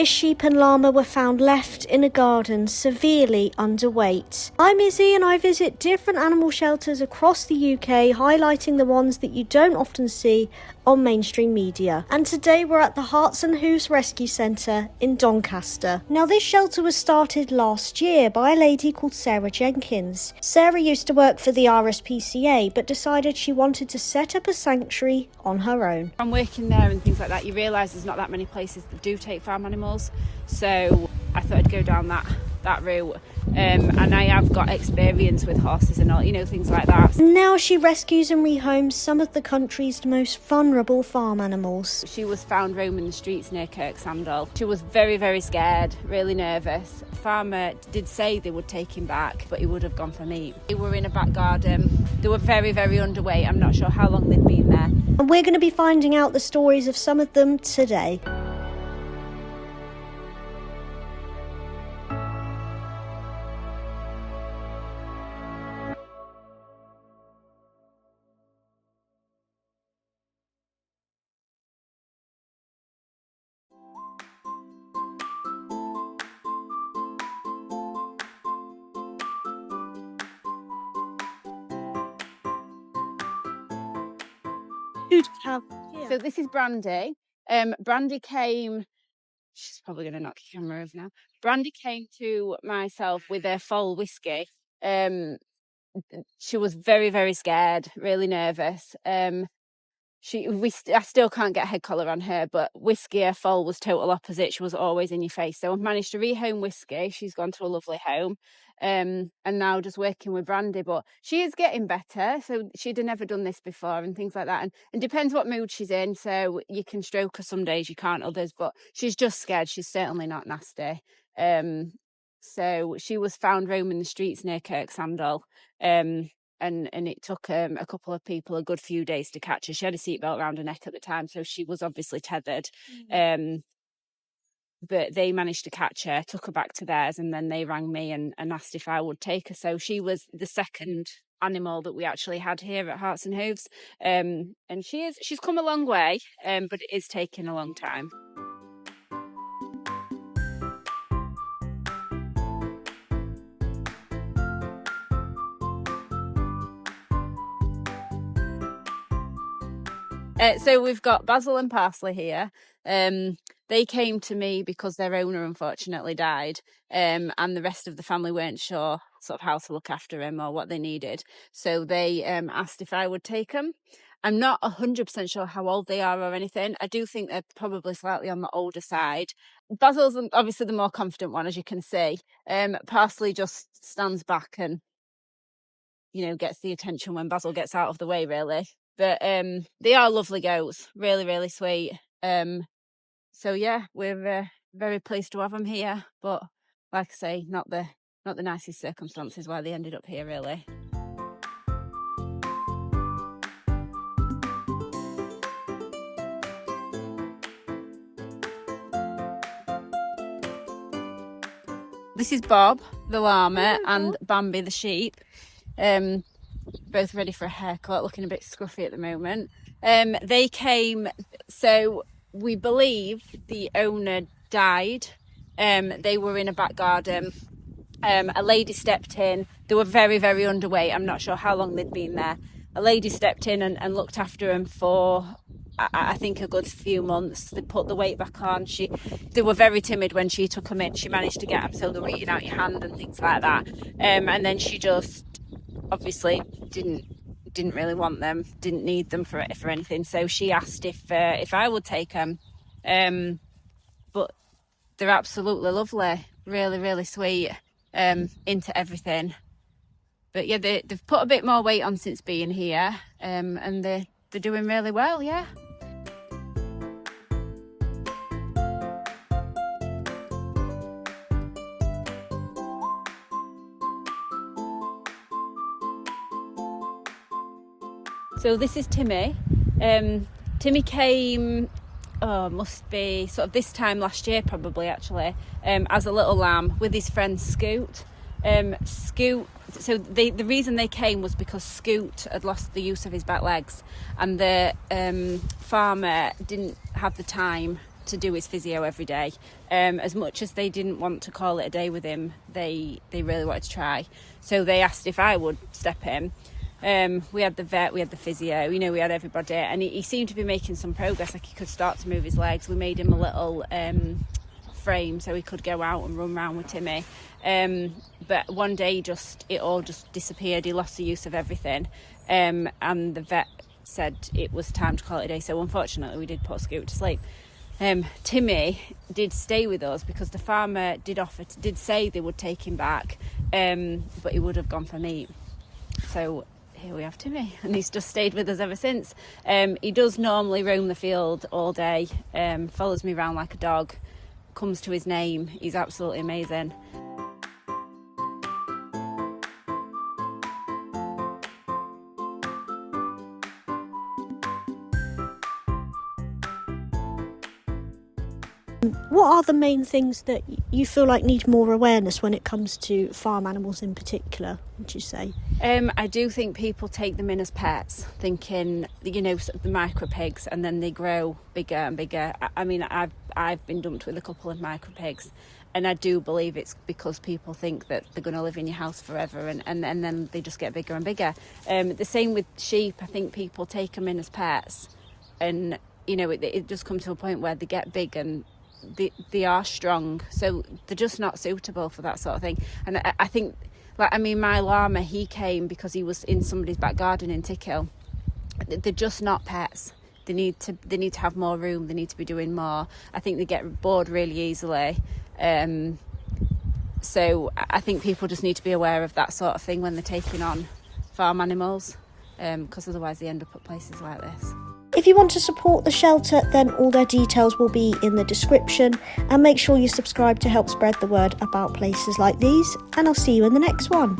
A sheep and llama were found left in a garden, severely underweight. I'm Izzy and I visit different animal shelters across the UK, highlighting the ones that you don't often see on mainstream media. And today we're at the Hearts and Hooves Rescue Centre in Doncaster. Now this shelter was started last year by a lady called Sarah Jenkins. Sarah used to work for the RSPCA but decided she wanted to set up a sanctuary on her own. From working there and things like that, you realise there's not that many places that do take farm animals, so I thought I'd go down that route, and I have got experience with horses and all, things like that. Now she rescues and rehomes some of the country's most vulnerable farm animals. She was found roaming the streets near Kirksandall. She was very, very scared, really nervous. The farmer did say they would take him back, but he would have gone for meat. They were in a back garden. They were very, very underweight. I'm not sure how long they'd been there. And we're going to be finding out the stories of some of them today. So this is Brandy. Brandy came, she's probably going to knock your camera over now. Brandy came to myself with her foal whiskey. She was very, very scared, really nervous. I still can't get a head collar on her, but Whiskey, her foal, was total opposite. She was always in your face. So I've managed to rehome Whiskey. She's gone to a lovely home, and now just working with Brandy. But she is getting better. So she'd have never done this before and things like that. And depends what mood she's in. So you can stroke her some days, you can't others. But she's just scared. She's certainly not nasty. So she was found roaming the streets near Kirksandall. And it took a couple of people a good few days to catch her. She had a seatbelt around her neck at the time, so she was obviously tethered. But they managed to catch her, took her back to theirs, and then they rang me and asked if I would take her. So she was the second animal that we actually had here at Hearts and Hooves. And she's come a long way, but it is taking a long time. So we've got Basil and Parsley here. They came to me because their owner unfortunately died, and the rest of the family weren't sure sort of how to look after him or what they needed. So they asked if I would take them. I'm not 100% sure how old they are or anything. I do think they're probably slightly on the older side. Basil's obviously the more confident one, as you can see. Parsley just stands back and, gets the attention when Basil gets out of the way, really. But they are lovely goats, really, really sweet. So yeah, we're very pleased to have them here. But like I say, not the nicest circumstances why they ended up here, really. This is Bob, the llama, and Bambi, the sheep. Both ready for a haircut, looking a bit scruffy at the moment. They came, so we believe the owner died. They were in a back garden. A lady stepped in. They were very, very underweight. I'm not sure how long they'd been there. A lady stepped in and looked after them for, I think, a good few months. They put the weight back on. They were very timid when she took them in. She managed to get them so they were eating out your hand and things like that. And then she just obviously didn't really want them, didn't need them for anything. So she asked if I would take them. But they're absolutely lovely, really, really sweet, into everything. But yeah, they've put a bit more weight on since being here, and they're doing really well, yeah. So this is Timmy. Timmy came, must be sort of this time last year probably actually, as a little lamb with his friend Scoot. So the reason they came was because Scoot had lost the use of his back legs, and the farmer didn't have the time to do his physio every day. As much as they didn't want to call it a day with him, they really wanted to try. So they asked if I would step in. We had the vet, we had the physio, you know, we had everybody, and he seemed to be making some progress. Like, he could start to move his legs. We made him a little frame so he could go out and run around with Timmy. But one day it all just disappeared. He lost the use of everything, and the vet said it was time to call it a day. So unfortunately we did put Scoot to sleep. Timmy did stay with us because the farmer did say they would take him back, but he would have gone for meat. So here we have Timmy, and he's just stayed with us ever since. He does normally roam the field all day, follows me around like a dog, comes to his name. He's absolutely amazing. What are the main things that you feel like need more awareness when it comes to farm animals in particular, would you say? I do think people take them in as pets, thinking, you know, the micro pigs, and then they grow bigger and bigger. I mean, I've been dumped with a couple of micro pigs, and I do believe it's because people think that they're going to live in your house forever, and then they just get bigger and bigger. The same with sheep. I think people take them in as pets, and, you know, it just comes to a point where they get big and they are strong, so they're just not suitable for that sort of thing. And I think, like, I mean, my llama, he came because he was in somebody's back garden in Tickhill. They're just not pets. They need to have more room. They need to be doing more. I think they get bored really easily. So I think people just need to be aware of that sort of thing when they're taking on farm animals, because otherwise they end up at places like this. If you want to support the shelter, then all their details will be in the description, and make sure you subscribe to help spread the word about places like these, and I'll see you in the next one.